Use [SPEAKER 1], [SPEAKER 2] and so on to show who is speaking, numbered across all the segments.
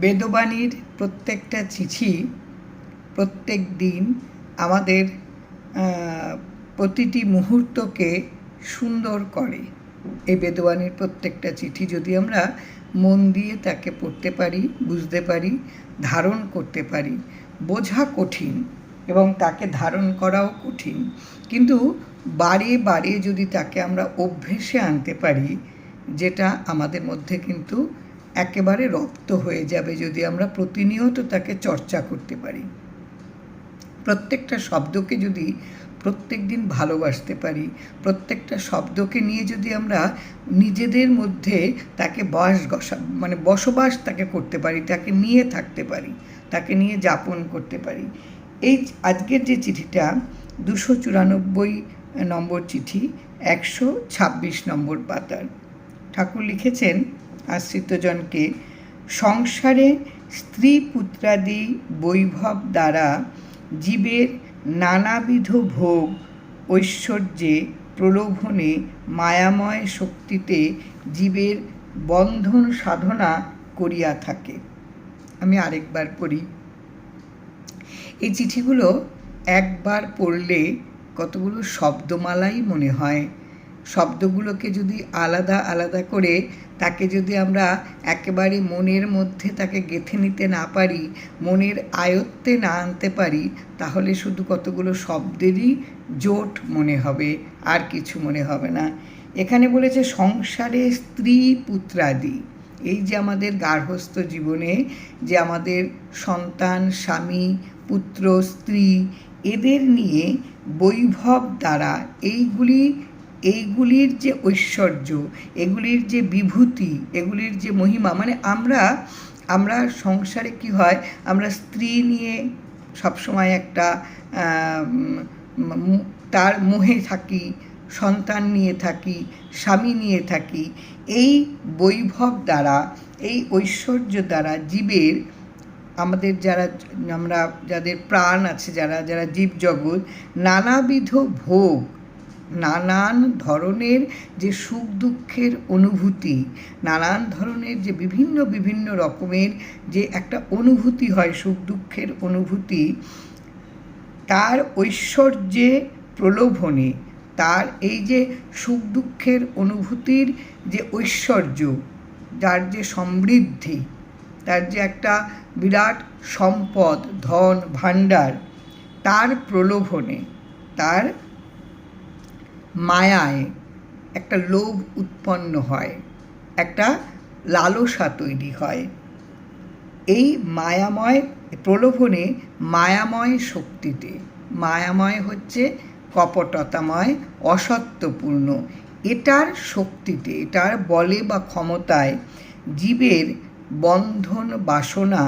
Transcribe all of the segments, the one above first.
[SPEAKER 1] বেদবাণীর প্রত্যেকটা চিঠি প্রত্যেক দিন আমাদের প্রতিটি মুহূর্তকে সুন্দর করে। এই বেদবাণীর প্রত্যেকটা চিঠি যদি আমরা মন দিয়ে তাকে পড়তে পারি, বুঝতে পারি, ধারণ করতে পারি, বোঝা কঠিন এবং তাকে ধারণ করাও কঠিন, কিন্তু বারে বারে যদি তাকে আমরা অভ্যেসে আনতে পারি, যেটা আমাদের মধ্যে কিন্তু একেবারে রপ্ত হয়ে যাবে যদি আমরা প্রতিনিয়ত তাকে চর্চা করতে পারি। প্রত্যেকটা শব্দকে যদি প্রত্যেক দিন ভালোবাসতে পারি, প্রত্যেকটা শব্দকে নিয়ে যদি আমরা নিজেদের মধ্যে তাকে বসবাস তাকে করতে পারি, তাকে নিয়ে থাকতে পারি, তাকে নিয়ে যাপন করতে পারি। এই আজকের যে চিঠিটা 294 নম্বর চিঠি, 126 নম্বর পাতার, ঠাকুর লিখেছেন আশ্রিতজনকে, সংসারে স্ত্রী পুত্রাদি বৈভব দ্বারা জীবের নানাবিধ ভোগ ঐশ্বর্যে প্রলোভনে মায়াময় শক্তিতে জীবের বন্ধন সাধনা করিয়া থাকে। আমি আরেকবার পড়ি। এই চিঠিগুলো একবার পড়লে কতগুলো শব্দমালাই মনে হয়। শব্দগুলোকে যদি আলাদা আলাদা করে তাকে যদি আমরা একেবারে মনের মধ্যে তাকে গেঁথে নিতে না পারি, মনের আয়ত্তে না আনতে পারি, তাহলে শুধু কতগুলো শব্দেরই জোট মনে হবে, আর কিছু মনে হবে না। এখানে বলেছে সংসারে স্ত্রী পুত্রাদি, এই যে আমাদের গার্হস্থ্য জীবনে যে আমাদের সন্তান, স্বামী, পুত্র, স্ত্রী, এদের নিয়ে বৈভব দ্বারা এইগুলির যে ঐশ্বর্য, এগুলির যে বিভূতি, এগুলির যে মহিমা, মানে আমরা সংসারে কি হয়, আমরা স্ত্রী নিয়ে সবসময় একটা তার মোহে থাকি, সন্তান নিয়ে থাকি, স্বামী নিয়ে থাকি। এই বৈভব দ্বারা, এই ঐশ্বর্য দ্বারা জীবের, আমাদের যাদের প্রাণ আছে, যারা জীবজগৎ, নানাবিধ ভোগ, নানান ধরনের যে সুখ দুঃখের অনুভূতি, নানান ধরনের যে বিভিন্ন রকমের যে একটা অনুভূতি হয়, সুখ দুঃখের অনুভূতি, তার ঐশ্বর্যে প্রলোভনে, তার এই যে সুখ দুঃখের অনুভূতির যে ঐশ্বর্য, যার যে সমৃদ্ধি, তার যে একটা বিরাট সম্পদ, ধন ভাণ্ডার, তার প্রলোভনে, তার মায়ায় একটা লোভ উৎপন্ন হয়, একটা লালসা তৈরি হয়। এই মায়াময় প্রলোভনে, মায়াময় শক্তিতে, মায়াময় হচ্ছে কপটতাময়, অসত্যপূর্ণ, এটার শক্তিতে, এটার বলে বা ক্ষমতায় জীবের বন্ধন বাসনা,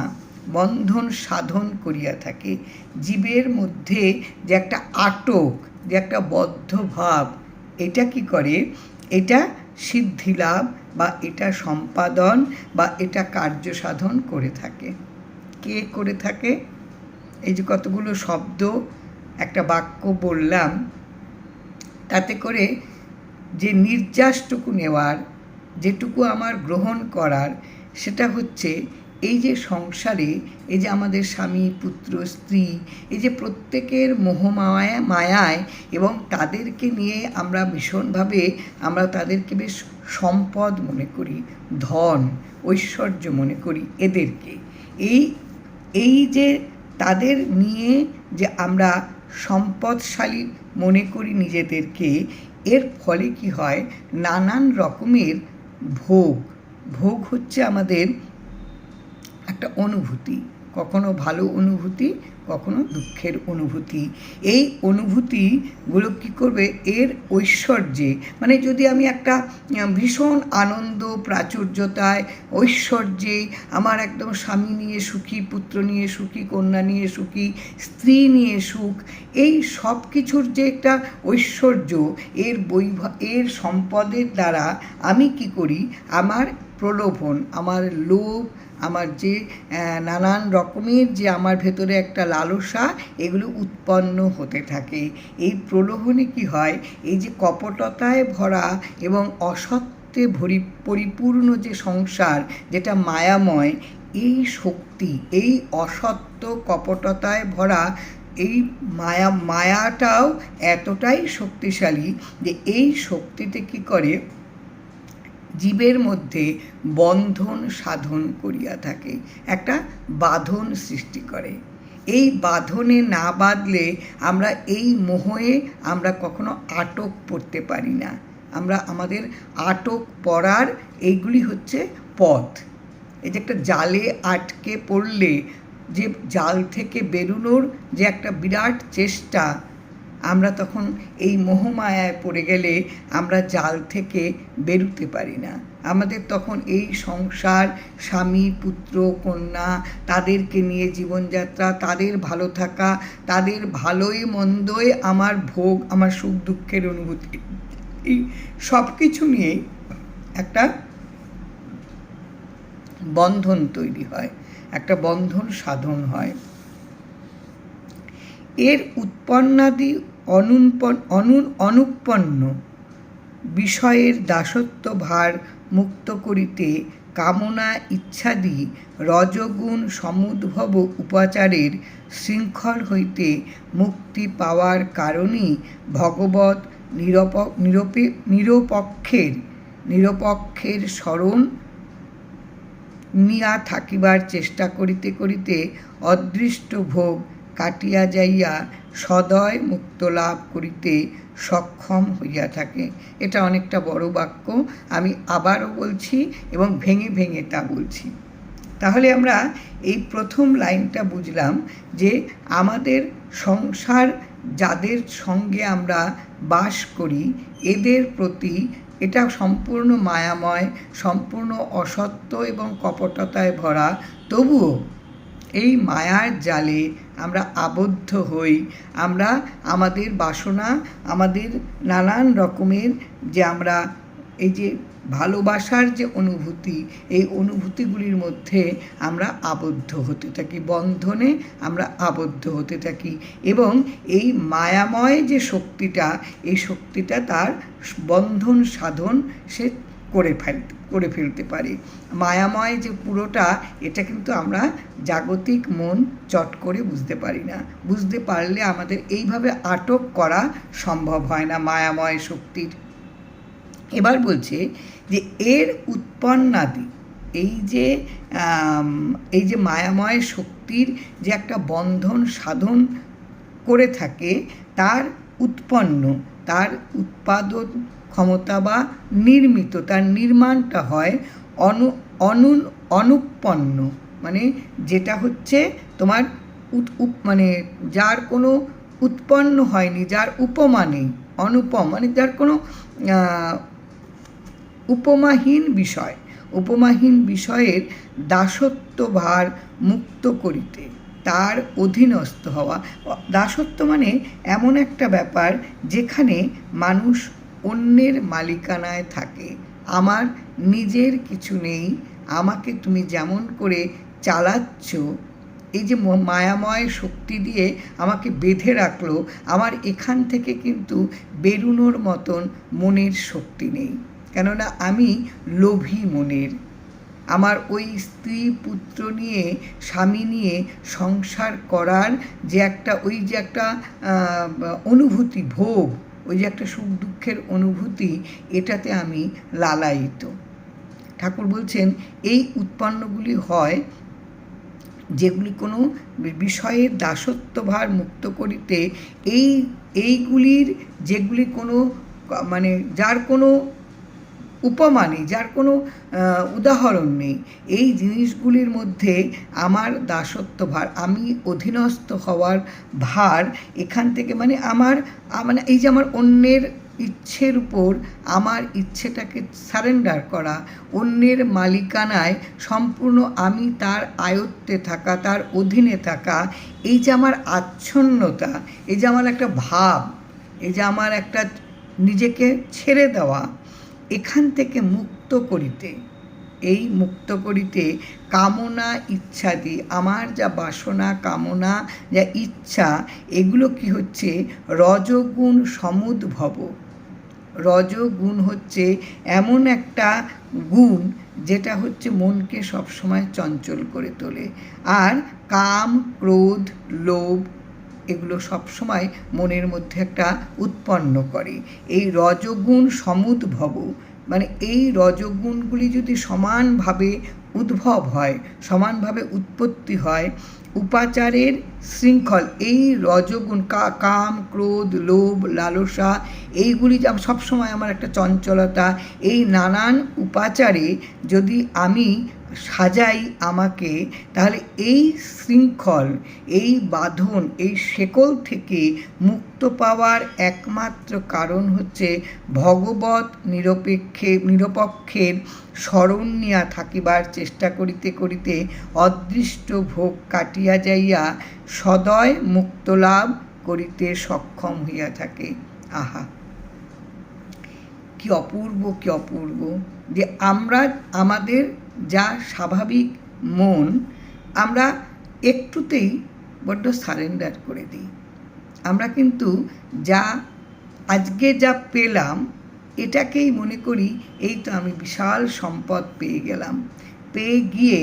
[SPEAKER 1] বন্ধন সাধন করিয়া থাকে। জীবের মধ্যে যে একটা আটক, যে একটা বদ্ধ ভাব, এটা কি করে, এটা সিদ্ধিলাভ বা এটা সম্পাদন বা এটা কার্য সাধন করে থাকে। কে করে থাকে? এই যে কতগুলো শব্দ, একটা বাক্য বললাম, তাতে করে যে নির্যাসটুকু নেওয়ার, যেটুকু আমার গ্রহণ করার, সেটা হচ্ছে এই যে সংসারে, এই যে আমাদের স্বামী, পুত্র, স্ত্রী, এই যে প্রত্যেকের মায়ায় এবং তাদেরকে নিয়ে আমরা ভীষণভাবে আমরা তাদেরকে বেশ সম্পদ মনে করি, ধন ঐশ্বর্য মনে করি এদেরকে। এই যে তাদের নিয়ে যে আমরা সম্পদশালী মনে করি নিজেদেরকে, এর ফলে কি হয়, নানান রকমের ভোগ হচ্ছে আমাদের একটা অনুভূতি, কখনো ভালো অনুভূতি, কখনো দুঃখের অনুভূতি। এই অনুভূতিগুলো কী করবে, এর ঐশ্বর্যে, মানে যদি আমি একটা ভীষণ আনন্দ প্রাচুর্যতায়, ঐশ্বর্যে, আমার একদম স্বামী নিয়ে সুখী, পুত্র নিয়ে সুখী, কন্যা নিয়ে সুখী, স্ত্রী নিয়ে সুখ, এই সব কিছুর যে একটা ঐশ্বর্য, এর সম্পদের দ্বারা আমি কি করি, আমার প্রলোভন, আমার লোভ, আমার যে নানান রকমের যে আমার ভেতরে একটা লালসা, এগুলো উৎপন্ন হতে থাকে। এই প্রলোভনে কি হয়, এই যে কপটতায় ভরা এবং অসত্যে পরিপূর্ণ যে সংসার, যেটা মায়াময়, এই শক্তি, এই অসত্য কপটতায় ভরা এই মায়াটাও এতটাই শক্তিশালী যে এই শক্তিতে কী করে, জীবের মধ্যে বন্ধন সাধন করিয়া থাকে, একটা বাঁধন সৃষ্টি করে। এই বাঁধনে না বাঁধলে আমরা এই মোহে আমরা কখনো আটক পড়তে পারি না। আমরা আমাদের আটক পড়ার এইগুলি হচ্ছে পথ। এই যে একটা জালে আটকে পড়লে যে জাল থেকে বেরোনোর যে একটা বিরাট চেষ্টা, আমরা তখন এই মোহমায়ায় পড়ে গেলে আমরা জাল থেকে বেরোতে পারি না। আমাদের তখন এই সংসার, স্বামী, পুত্র, কন্যা, তাদেরকে নিয়ে জীবনযাত্রা, তাদের ভালো থাকা, তাদের ভালোই মন্দই আমার ভোগ, আমার সুখ দুঃখের অনুভূতি, এই সব কিছু নিয়েই একটা বন্ধন তৈরি হয়, একটা বন্ধন সাধন হয়। এর উৎপন্নাদি অনুৎপন্ন বিষয়ের দাসত্ব ভার মুক্ত করিতে কামনা ইচ্ছাদি রজগুণ সমুদ্ভব উপাচারের শৃঙ্খল হইতে মুক্তি পাওয়ার কারণেই ভগবৎ নিরপেক্ষের স্মরণ নিয়া থাকিবার চেষ্টা করিতে করিতে অদৃষ্ট ভোগ কাটিয়া যাইয়া সদয় মুক্ত লাভ করিতে সক্ষম হইয়া থাকে। এটা অনেকটা বড় বাক্য, আমি আবারও বলছি এবং ভেঙে ভেঙে তা বলছি। তাহলে আমরা এই প্রথম লাইনটা বুঝলাম যে আমাদের সংসার, যাদের সঙ্গে আমরা বাস করি, এদের প্রতি এটা সম্পূর্ণ মায়াময়, সম্পূর্ণ অসত্য এবং কপটতায় ভরা। তবুও এই মায়ার জালে আমরা আবদ্ধ হই। আমরা আমাদের বাসনা, আমাদের নানান রকমের যে আমরা এই যে ভালোবাসার যে অনুভূতি, এই অনুভূতিগুলির মধ্যে আমরা আবদ্ধ হতে থাকি, বন্ধনে আমরা আবদ্ধ হতে থাকি। এবং এই মায়াময় যে শক্তিটা, এই শক্তিটা তার বন্ধন সাধন সে করে ফেলতে পারে। মায়াময় যে পুরোটা, এটা কিন্তু আমরা জাগতিক মন চট করে বুঝতে পারি না। বুঝতে পারলে আমাদের এইভাবে আটক করা সম্ভব হয় না মায়াময় শক্তির। এবার বলছে যে এর উৎপন্নাদি, এই যে মায়াময় শক্তির যে একটা বন্ধন সাধন করে থাকে, তার উৎপন্ন, তার উৎপাদন ক্ষমতা বা নির্মিত, তার নির্মাণটা হয় অনুৎপন্ন, মানে যেটা হচ্ছে তোমার মানে যার কোনো উৎপন্ন হয়নি, যার উপমা নেই, অনুপম মানে যার কোনো উপমাহীন বিষয়, উপমাহীন বিষয়ের দাসত্ব ভার মুক্ত করিতে, তার অধীনস্থ হওয়া। দাসত্ব মানে এমন একটা ব্যাপার যেখানে মানুষ অন্যের মালিকানায় থাকে, আমার নিজের কিছু নেই, আমাকে তুমি যেমন করে চালাচ্ছ, এই যে মায়াময় শক্তি দিয়ে আমাকে বেঁধে রাখলো, আমার এখান থেকে কিন্তু বেরোনোর মতন মনের শক্তি নেই। কেননা আমি লোভী মনের। আমার ওই স্ত্রী পুত্র নিয়ে, স্বামী নিয়ে সংসার করার যে একটা অনুভূতি, ভোগ, ওই যে একটা সুখ দুঃখের অনুভূতি, এটাতে আমি লালায়িত। ঠাকুর বলছেন এই উৎপন্নগুলি হয় যেগুলি কোনো বিষয়ের দাসত্বভার মুক্ত করিতে, এইগুলির যেগুলি কোনো মানে যার কোনো উপমা নেই, যার কোনো উদাহরণ নেই, এই জিনিসগুলির মধ্যে আমার দাসত্ব ভার, আমি অধীনস্থ হওয়ার ভার এখান থেকে, মানে মানে এই যে আমার অন্যের ইচ্ছের উপর আমার ইচ্ছেটাকে সারেন্ডার করা, অন্যের মালিকানায় সম্পূর্ণ আমি তার আয়ত্তে থাকা, তার অধীনে থাকা, এই যে আমার আচ্ছন্নতা, এই যে আমার একটা ভাব, এই যে আমার একটা নিজেকে ছেড়ে দেওয়া, এখান থেকে মুক্ত করিতে কামনা ইচ্ছাদি, আমার যা বাসনা, কামনা, যা ইচ্ছা, এগুলো কি হচ্ছে রজগুণ সমুদ্ভব। রজগুণ হচ্ছে এমন একটা গুণ যেটা হচ্ছে মনকে সবসময় চঞ্চল করে তোলে। আর কাম, ক্রোধ, লোভ এগুলো সবসময় মনের মধ্যে একটা উৎপন্ন করে। এই রজগুণ সমুদ্ভব, মানে এই রজগুণগুলি যদি সমানভাবে উদ্ভব হয়, সমানভাবে উৎপত্তি হয়, উপাচারের শৃঙ্খল এই রজগুণ কাম, ক্রোধ, লোভ, লালসা এইগুলি সবসময় আমার একটা চঞ্চলতা, এই নানান উপাচারে যদি আমি সাজাই আমাকে, তাহলে এই শৃঙ্খল, এই বাঁধন, এই শেকল থেকে মুক্ত পাওয়ার একমাত্র কারণ হচ্ছে ভগবৎ নিরপেক্ষের স্মরণ নিয়া থাকিবার চেষ্টা করিতে করিতে অদৃষ্ট ভোগ কাটিয়া যাইয়া সদয় মুক্তলাভ করিতে সক্ষম হইয়া থাকে। আহা, কি অপূর্ব, কি অপূর্ব যে আমরা আমাদের যা স্বাভাবিক মন, আমরা একটুতেই বড্ড সারেন্ডার করে দিই। আমরা কিন্তু আজকে যা পেলাম এটাকেই মনে করি এই তো আমি বিশাল সম্পদ পেয়ে গেলাম। পেয়ে গিয়ে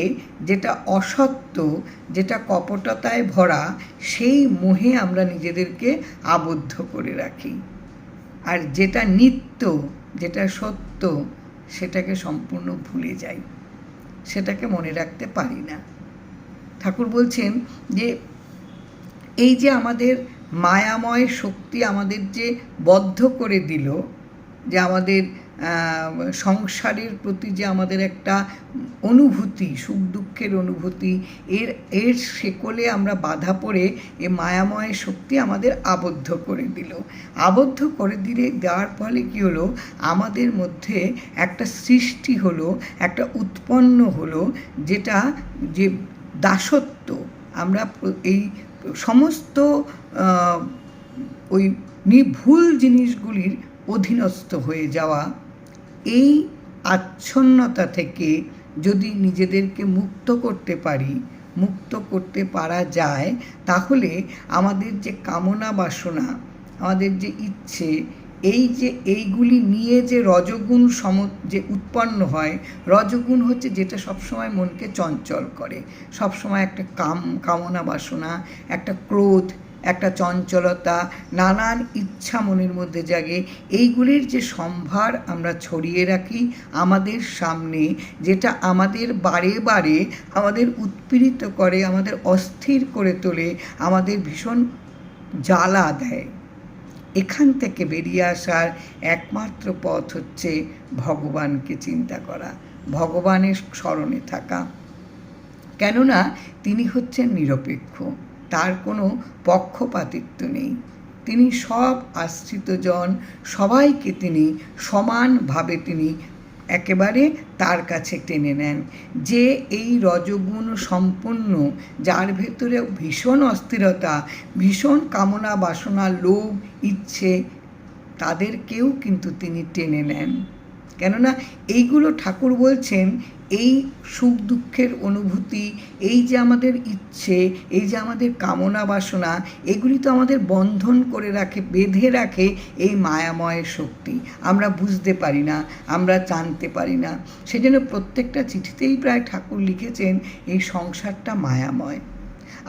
[SPEAKER 1] যেটা অসত্য, যেটা কপটতায় ভরা, সেই মোহে আমরা নিজেদেরকে আবদ্ধ করে রাখি। আর যেটা নিত্য, যেটা সত্য, সেটাকে সম্পূর্ণ ভুলে যাই, সেটাকে মনে রাখতে পারি না। ঠাকুর বলছেন যে এই যে আমাদের মায়াময় শক্তি আমাদের যে বদ্ধ করে দিল, যে আমাদের সংসারের প্রতি যে আমাদের একটা অনুভূতি, সুখ দুঃখের অনুভূতি, এর শেকলে আমরা বাধা পড়ে এ মায়াময় শক্তি আমাদের আবদ্ধ করে দিল। আবদ্ধ করে দেওয়ার ফলে কী হলো, আমাদের মধ্যে একটা সৃষ্টি হলো, একটা উৎপন্ন হলো, যেটা যে দাসত্ব। আমরা এই সমস্ত ওই ভুল জিনিসগুলির অধীনস্থ হয়ে যাওয়া, এই আচ্ছন্নতা থেকে যদি নিজেদেরকে মুক্ত করতে পারি, মুক্ত করতে পারা যায়, তাহলে আমাদের যে কামনা বাসনা, আমাদের যে ইচ্ছে, এইগুলি নিয়ে যে রজগুণ যে উৎপন্ন হয়, রজগুণ হচ্ছে যেটা সবসময় মনকে চঞ্চল করে, সবসময় একটা কামনা বাসনা, একটা ক্রোধ, একটা চঞ্চলতা, নানান ইচ্ছা মনের মধ্যে জাগে। এইগুলির যে সম্ভার আমরা ছড়িয়ে রাখি আমাদের সামনে, যেটা আমাদের বারে বারে আমাদের উৎপীড়িত করে, আমাদের অস্থির করে তোলে, আমাদের ভীষণ জ্বালা দেয়। এখান থেকে বেরিয়ে আসার একমাত্র পথ হচ্ছে ভগবানকে চিন্তা করা, ভগবানের স্মরণে থাকা। কেননা তিনি হচ্ছেন নিরপেক্ষ, তার কোনো পক্ষপাতিত্ব নেই। তিনি সব আশ্রিতজন সবাইকে তিনি সমানভাবে তিনি একেবারে তার কাছে টেনে নেন। যে এই রজগুণ সম্পন্ন, যার ভেতরে ভীষণ অস্থিরতা, ভীষণ কামনা বাসনা, লোভ, ইচ্ছে, তাদেরকেও কিন্তু তিনি টেনে নেন। কেননা এইগুলো ঠাকুর বলছেন, এই সুখ দুঃখের অনুভূতি, এই যে আমাদের ইচ্ছে, এই যে আমাদের কামনা বাসনা, এগুলি তো আমাদের বন্ধন করে রাখে, বেঁধে রাখে এই মায়াময় শক্তি। আমরা বুঝতে পারি না, আমরা জানতে পারি না। সেজন্য প্রত্যেকটা চিঠিতেই প্রায় ঠাকুর লিখেছেন এই সংসারটা মায়াময়।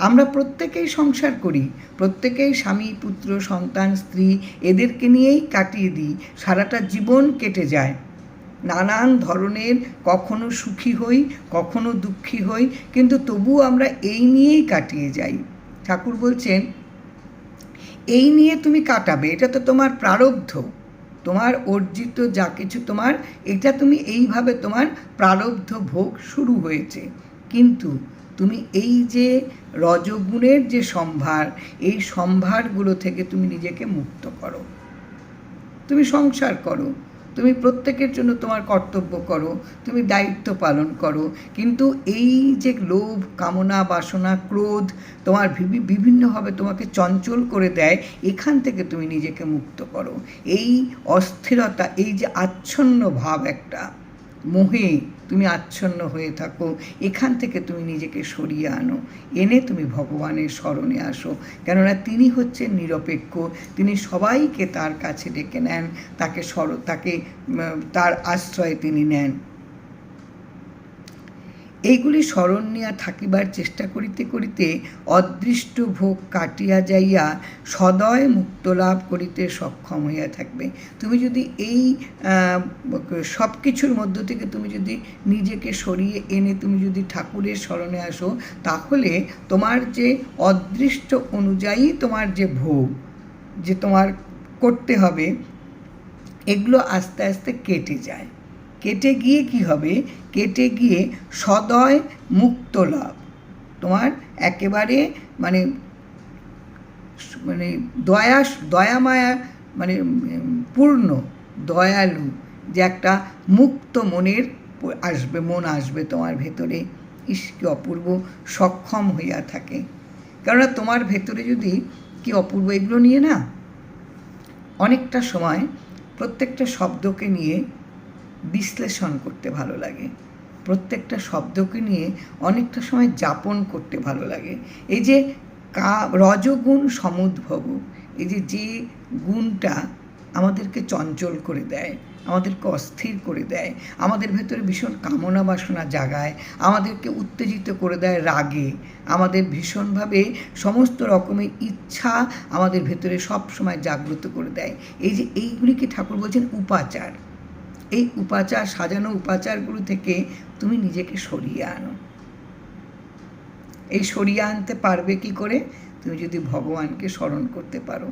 [SPEAKER 1] আমরা প্রত্যেকেই সংসার করি, প্রত্যেকেই স্বামী, পুত্র, সন্তান, স্ত্রী এদেরকে নিয়েই কাটিয়ে দিই, সারাটা জীবন কেটে যায়। নানান ধরনের, কখনো সুখী হই, কখনো দুঃখী হই, কিন্তু তবু আমরা এই নিয়েই কাটিয়ে যাই। ঠাকুর বলছেন এই নিয়ে তুমি কাটাবে, এটা তো তোমার প্রারব্ধ, তোমার অর্জিত যা কিছু তোমার, এটা তুমি এইভাবে তোমার প্রারব্ধ ভোগ শুরু হয়েছে। কিন্তু তুমি এই যে রজগুণের যে সম্ভার, এই সম্ভারগুলো থেকে তুমি নিজেকে মুক্ত করো, তুমি সংসার করো, তুমি প্রত্যেকের জন্য তোমার কর্তব্য করো, তুমি দায়িত্ব পালন করো, কিন্তু এই যে লোভ, কামনা বাসনা, ক্রোধ তোমার বিভিন্নভাবে তোমাকে চঞ্চল করে দেয়, এখান থেকে তুমি নিজেকে মুক্ত করো। এই অস্থিরতা, এই যে আচ্ছন্ন ভাব, একটা মোহে তুমি আচ্ছন্ন হয়ে থাকো, এখান থেকে তুমি নিজেকে সরিয়ে আনো, এনে তুমি ভগবানের স্মরণে আসো। কেননা তিনি হচ্ছেন নিরপেক্ষ, তিনি সবাইকে তার কাছে ডেকে নেন, তাকে তার আশ্রয় তিনি নেন। এইগুলি স্মরণ নিয়া থাকিবার চেষ্টা করিতে করিতে অদৃষ্ট ভোগ কাটিয়া যাইয়া সদয় মুক্ত লাভ করিতে সক্ষম হইয়া থাকবে। তুমি যদি এই সব কিছুর মধ্য থেকে তুমি যদি নিজেকে সরিয়ে এনে তুমি যদি ঠাকুরের স্মরণে আসো, তাহলে তোমার যে অদৃষ্ট অনুযায়ী তোমার যে ভোগ যে তোমার করতে হবে, এগুলো আস্তে আস্তে কেটে যায়। কেটে গিয়ে কি হবে? কেটে গিয়ে সদয় মুক্ত লাভ, তোমার একেবারে মানে মানে দয়া মায়া মানে পূর্ণ দয়ালু যে একটা মুক্ত মনের মন আসবে তোমার ভেতরে। ইস, কি অপূর্ব সক্ষম হইয়া থাকে। কেননা তোমার ভেতরে যদি কি অপূর্ব এগুলো নিয়ে না অনেকটা সময় প্রত্যেকটা শব্দকে নিয়ে বিশ্লেষণ করতে ভালো লাগে, প্রত্যেকটা শব্দকে নিয়ে অনেকটা সময় যাপন করতে ভালো লাগে। এই যে রজগুণ সমুদ্ভব, এই যে গুণটা আমাদেরকে চঞ্চল করে দেয়, আমাদেরকে অস্থির করে দেয়, আমাদের ভেতরে ভীষণ কামনা বাসনা জাগায়, আমাদেরকে উত্তেজিত করে দেয় রাগে, আমাদের ভীষণভাবে সমস্ত রকমের ইচ্ছা আমাদের ভেতরে সব সময় জাগ্রত করে দেয়। এই যে এইগুলিকে ঠাকুর বলছেন উপাচার। এই উপাচার, সাজানো উপাচারগুলো থেকে তুমি নিজেকে সরিয়ে আনো। এই সরিয়ে আনতে পারবে কি করে? তুমি যদি ভগবানকে স্মরণ করতে পারো।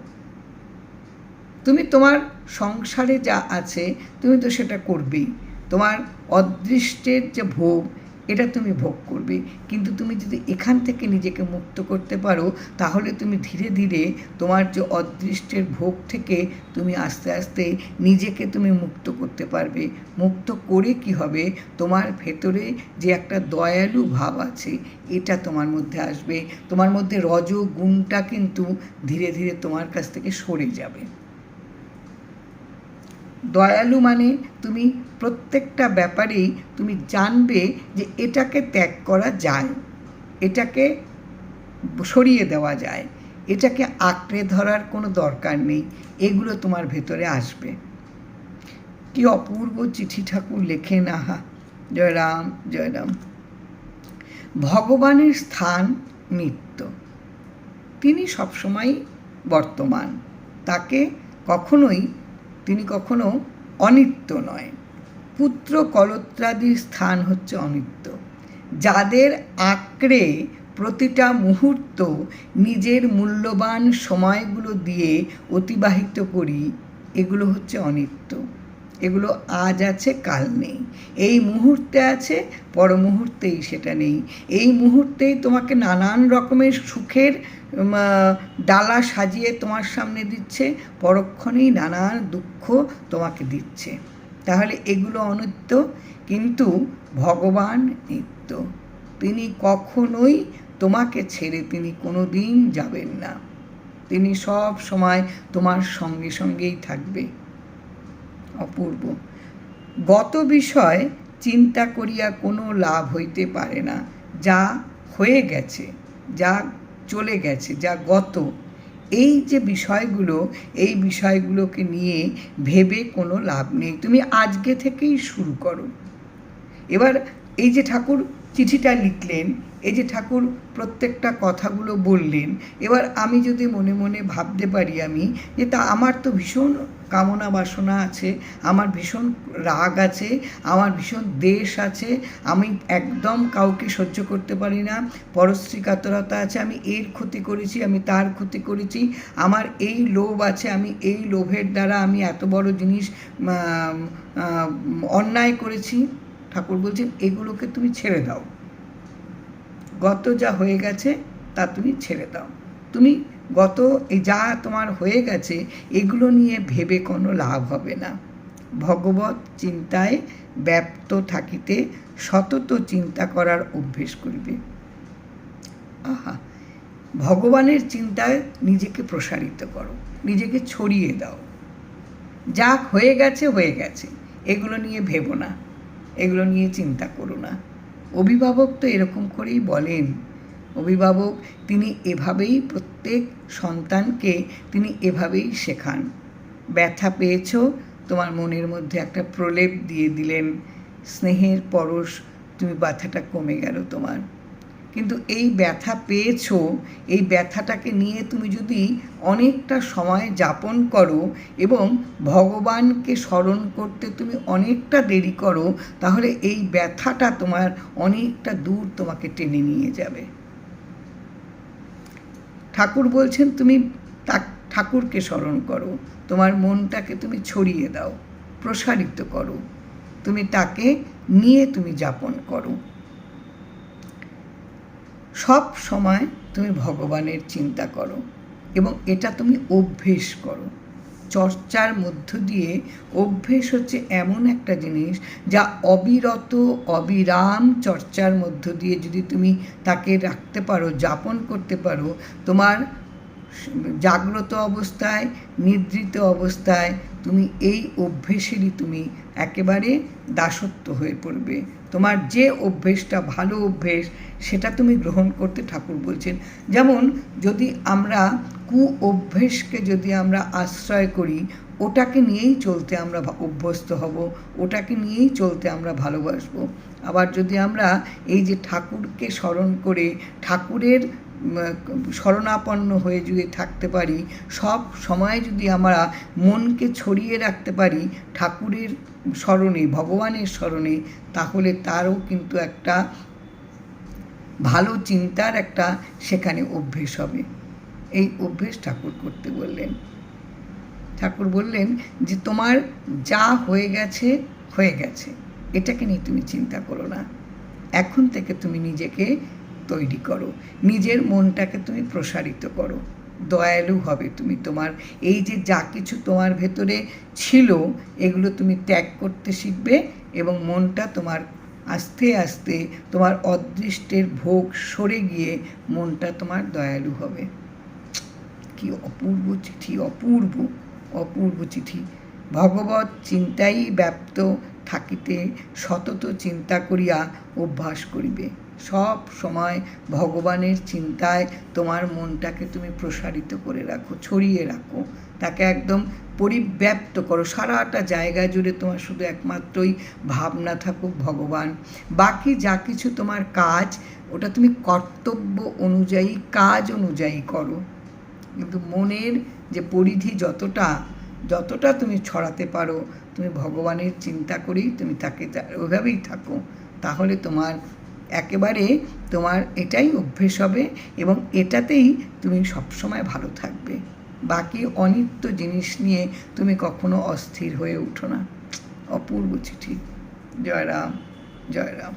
[SPEAKER 1] তুমি তোমার সংসারে যা আছে তুমি তো সেটা করবেই, তোমার অদৃষ্টের যে ভোগ এটা তুমি ভোগ করবে, কিন্তু তুমি যদি এখান থেকে নিজেকে মুক্ত করতে পারো, তাহলে তুমি ধীরে ধীরে তোমার যে অদৃষ্টের ভোগ থেকে তুমি আস্তে আস্তে নিজেকে তুমি মুক্ত করতে পারবে। মুক্ত করে কি হবে? তোমার ভেতরে যে একটা দয়ালু ভাব আছে এটা তোমার মধ্যে আসবে, তোমার মধ্যে রজগুণটা কিন্তু ধীরে ধীরে তোমার কাছ থেকে সরে যাবে। দয়ালু মানে তুমি প্রত্যেকটা ব্যাপারেই তুমি জানবে যে এটাকে ত্যাগ করা যায়, এটাকে সরিয়ে দেওয়া যায়, এটাকে আঁকড়ে ধরার কোনো দরকার নেই, এগুলো তোমার ভেতরে আসবে। কি অপূর্ব চিঠি ঠাকুর লেখেন, আহা! জয় রাম, জয় রাম। ভগবানের স্থান নিত্য, তিনি সবসময় বর্তমান, তাকে তিনি কখনো অনিত্য নয়। পুত্র কলত্রাদির স্থান হচ্ছে অনিত্য। যাদের আঁকড়ে প্রতিটা মুহূর্ত নিজের মূল্যবান সময়গুলো দিয়ে অতিবাহিত করি, এগুলো হচ্ছে অনিত্য। এগুলো আজ আছে কাল নেই, এই মুহূর্তে আছে পর মুহূর্তেই সেটা নেই। এই মুহূর্তেই তোমাকে নানান রকমের সুখের ডালা সাজিয়ে তোমার সামনে দিচ্ছে, পরক্ষণেই নানান দুঃখ তোমাকে দিচ্ছে। তাহলে এগুলো অনিত্য, কিন্তু ভগবান নিত্য। তিনি কখনোই তোমাকে ছেড়ে তিনি কোনো দিন যাবেন না, তিনি সব সময় তোমার সঙ্গে সঙ্গেই থাকবে। অপূর্ব। গত বিষয় চিন্তা করিয়া কোনো লাভ হইতে পারে না। যা হয়ে গেছে, যা চলে গেছে, যা গত, এই যে বিষয়গুলো, এই বিষয়গুলোকে নিয়ে ভেবে কোনো লাভ নেই। তুমি আজকে থেকেই শুরু করো। এবার এই যে ঠাকুর চিঠিটা লিখলেন, এই যে ঠাকুর প্রত্যেকটা কথাগুলো বললেন, এবার আমি যদি মনে মনে ভাবতে পারি আমি যে তা আমার তো ভীষণ কামনা বাসনা আছে, আমার ভীষণ রাগ আছে, আমার ভীষণ দ্বেষ আছে, আমি একদম কাউকে সহ্য করতে পারি না, পরশ্রী কাতরতা আছে, আমি এর ক্ষতি করেছি, আমি তার ক্ষতি করেছি, আমার এই লোভ আছে, আমি এই লোভের দ্বারা আমি এত বড় জিনিস অন্যায় করেছি। ঠাকুর বলছেন এগুলোকে তুমি ছেড়ে দাও। গত যা হয়ে গেছে তা তুমি ছেড়ে দাও। তুমি গত যা তোমার হয়ে গেছে এগুলো নিয়ে ভেবে কোনো লাভ হবে না। ভগবত চিন্তায় ব্যপ্ত থাকিতে সতত চিন্তা করার অভ্যেস করিবে। আহা, ভগবানের চিন্তায় নিজেকে প্রসারিত করো, নিজেকে ছড়িয়ে দাও। যা হয়ে গেছে হয়ে গেছে, এগুলো নিয়ে ভেবো না, এগুলো নিয়ে চিন্তা করো না। অভিভাবক তো এরকম করেই বলেন। অভিভাবক তিনি এভাবেই প্রত্যেক সন্তানকে তিনি এভাবেই শেখান। ব্যথা পেয়েছ, তোমার মনের মধ্যে একটা প্রলেপ দিয়ে দিলেন, স্নেহের পরশ তুমি ব্যথাটা কমে গেল তোমার। কিন্তু এই ব্যথা পেয়েছো, এই ব্যথাটাকে নিয়ে তুমি যদি অনেকটা সময় যাপন করো এবং ভগবানকে স্মরণ করতে তুমি অনেকটা দেরি করো, তাহলে এই ব্যথাটা তোমার অনেকটা দূর তোমাকে টেনে নিয়ে যাবে। ঠাকুর বলছেন তুমি ঠাকুরকে স্মরণ করো, তোমার মনটাকে তুমি ছড়িয়ে দাও, প্রসারিত করো, তুমি তাকে নিয়ে তুমি যাপন করো। সব সময় তুমি ভগবানের চিন্তা করো এবং এটা তুমি অভ্যেস করো। চর্চার মধ্য দিয়ে অভ্যেস হচ্ছে এমন একটা জিনিস যা অবিরত অবিরাম চর্চার মধ্য দিয়ে যদি তুমি তাকে রাখতে পারো, যাপন করতে পারো, তোমার জাগ্রত অবস্থায় নিদ্রিত অবস্থায় তুমি এই অভ্যেসেরই তুমি একেবারে দাসত্ব হয়ে পড়বে। তোমার যে অভ্যেসটা ভালো অভ্যেস সেটা তুমি গ্রহণ করতে ঠাকুর বলছেন। যেমন যদি আমরা অভ্যেসকে যদি আমরা আশ্রয় করি, ওটাকে নিয়েই চলতে আমরা অভ্যস্ত হব, ওটাকে নিয়েই চলতে আমরা ভালোবাসবো। আবার যদি আমরা এই যে ঠাকুরকে স্মরণ করে ঠাকুরের শরণাপন্ন হয়ে যদি থাকতে পারি, সব সময় যদি আমরা মনকে ছড়িয়ে রাখতে পারি ঠাকুরের স্মরণে, ভগবানের স্মরণে, তাহলে তারও কিন্তু একটা ভালো চিন্তার একটা সেখানে অভ্যেস হবে। এই অভ্যেস ঠাকুর করতে বললেন। ঠাকুর বললেন যে তোমার যা হয়ে গেছে হয়ে গেছে, এটাকে নিয়ে তুমি চিন্তা করো না। এখন থেকে তুমি নিজেকে তৈরি করো, নিজের মনটাকে তুমি প্রসারিত করো, দয়ালু হবে তুমি। তোমার এই যে যা কিছু তোমার ভেতরে ছিল এগুলো তুমি ত্যাগ করতে শিখবে এবং মনটা তোমার আস্তে আস্তে তোমার অদৃষ্টের ভোগ সরে গিয়ে মনটা তোমার দয়ালু হবে। কি অপূর্ব চিঠি, অপূর্ব অপূর্ব চিঠি। ভগবৎ চিন্তাই ব্যাপ্ত থাকিতে সতত চিন্তা করিয়া অভ্যাস করিবে। সব সময় ভগবানের চিন্তায় তোমার মনটাকে তুমি প্রসারিত করে রাখো, ছড়িয়ে রাখো, তাকে একদম পরিব্যাপ্ত করো। সারাটা জায়গা জুড়ে তোমার শুধু একমাত্রই ভাবনা থাকুক ভগবান। বাকি যা কিছু তোমার কাজ ওটা তুমি কর্তব্য অনুযায়ী, কাজ অনুযায়ী করো, কিন্তু মনের যে পরিধি যতটা তুমি ছড়াতে পারো, তুমি ভগবানের চিন্তা করেই তুমি তাকে ওইভাবেই থাকো, তাহলে তোমার একেবারে তোমার এটাই অভ্যেস হবে এবং এটাতেই তুমি সবসময় ভালো থাকবে। বাকি অনিত্য জিনিস নিয়ে তুমি কখনো অস্থির হয়ে উঠো না। অপূর্ব চিঠি। জয় রাম, জয় রাম।